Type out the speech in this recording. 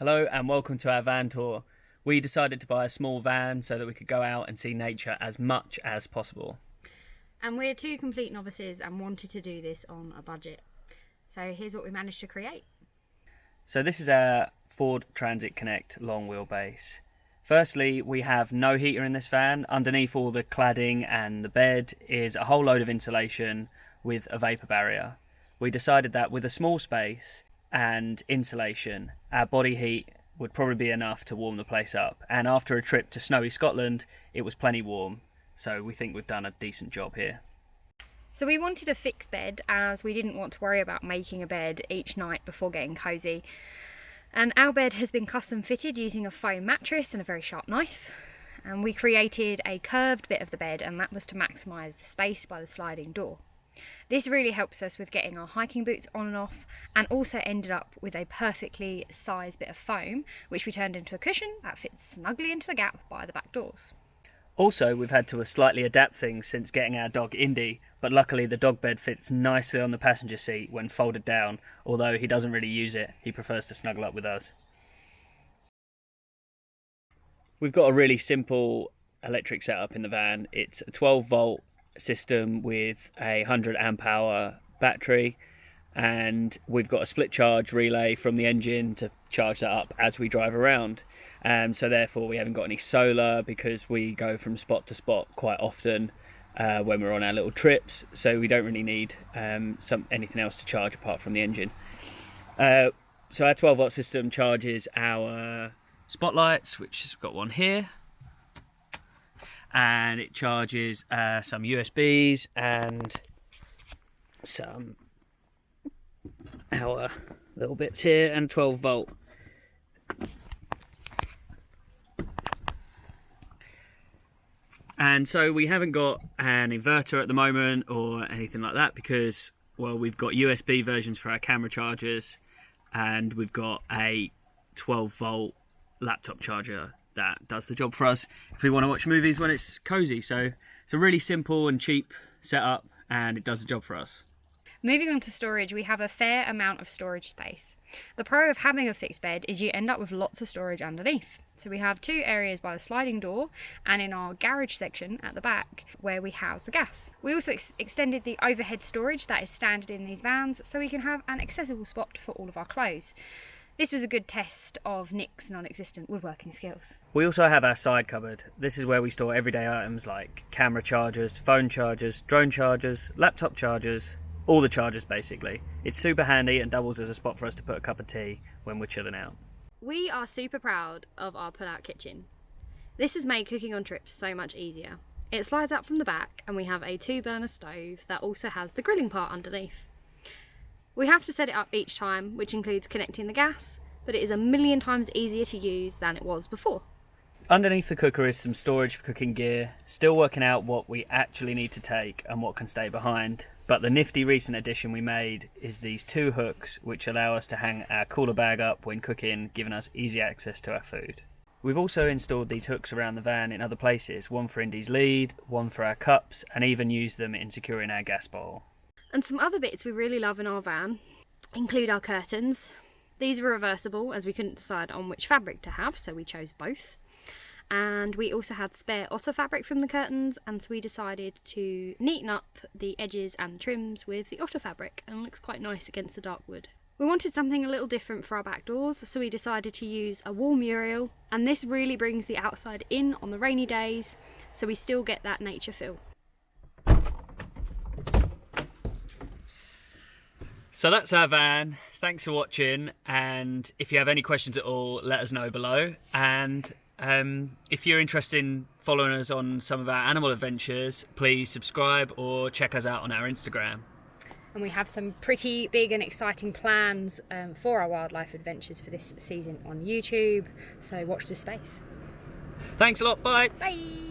Hello and welcome to our van tour. We decided to buy a small van so that we could go out and see nature as much as possible. And we're two complete novices and wanted to do this on a budget. So here's what we managed to create. So this is our Ford Transit Connect long wheelbase. Firstly, we have no heater in this van. Underneath all the cladding and the bed is a whole load of insulation with a vapour barrier. We decided that with a small space and insulation, our body heat would probably be enough to warm the place up. And after a trip to snowy Scotland, it was plenty warm. So we think we've done a decent job here. So we wanted a fixed bed as we didn't want to worry about making a bed each night before getting cosy. And our bed has been custom fitted using a foam mattress and a very sharp knife. And we created a curved bit of the bed, and that was to maximise the space by the sliding door. This really helps us with getting our hiking boots on and off, and also ended up with a perfectly sized bit of foam, which we turned into a cushion that fits snugly into the gap by the back doors. Also, we've had to slightly adapt things since getting our dog Indy, but luckily the dog bed fits nicely on the passenger seat when folded down, although he doesn't really use it, he prefers to snuggle up with us. We've got a really simple electric setup in the van. It's a 12 volt system with a 100 amp hour battery, and we've got a split charge relay from the engine to charge that up as we drive around. So therefore we haven't got any solar because we go from spot to spot quite often when we're on our little trips, so we don't really need anything else to charge apart from the engine. So our 12 volt system charges our spotlights, which has got one here, and it charges some USBs and some our little bits here, and 12 volt. And so we haven't got an inverter at the moment or anything like that because, well, we've got USB versions for our camera chargers, and we've got a 12 volt laptop charger that does the job for us if we want to watch movies when it's cozy. So it's a really simple and cheap setup, and it does the job for us. Moving on to storage, we have a fair amount of storage space. The pro of having a fixed bed is you end up with lots of storage underneath. So we have two areas by the sliding door and in our garage section at the back where we house the gas. We also extended the overhead storage that is standard in these vans so we can have an accessible spot for all of our clothes. This was a good test of Nick's non-existent woodworking skills. We also have our side cupboard. This is where we store everyday items like camera chargers, phone chargers, drone chargers, laptop chargers, all the chargers basically. It's super handy and doubles as a spot for us to put a cup of tea when we're chilling out. We are super proud of our pull-out kitchen. This has made cooking on trips so much easier. It slides out from the back and we have a 2-burner stove that also has the grilling part underneath. We have to set it up each time, which includes connecting the gas, but it is a million times easier to use than it was before. Underneath the cooker is some storage for cooking gear, still working out what we actually need to take and what can stay behind. But the nifty recent addition we made is these 2 hooks which allow us to hang our cooler bag up when cooking, giving us easy access to our food. We've also installed these hooks around the van in other places, one for Indy's lead, one for our cups, and even used them in securing our gas bottle. And some other bits we really love in our van include our curtains. These are reversible as we couldn't decide on which fabric to have, so we chose both. And we also had spare otter fabric from the curtains, and so we decided to neaten up the edges and trims with the otter fabric, and it looks quite nice against the dark wood. We wanted something a little different for our back doors, so we decided to use a wall mural, and this really brings the outside in on the rainy days, so we still get that nature feel. So that's our van. Thanks for watching, and if you have any questions at all, let us know below. And if you're interested in following us on some of our animal adventures, please subscribe or check us out on our Instagram. And we have some pretty big and exciting plans for our wildlife adventures for this season on YouTube, so watch this space. Thanks a lot, bye! Bye!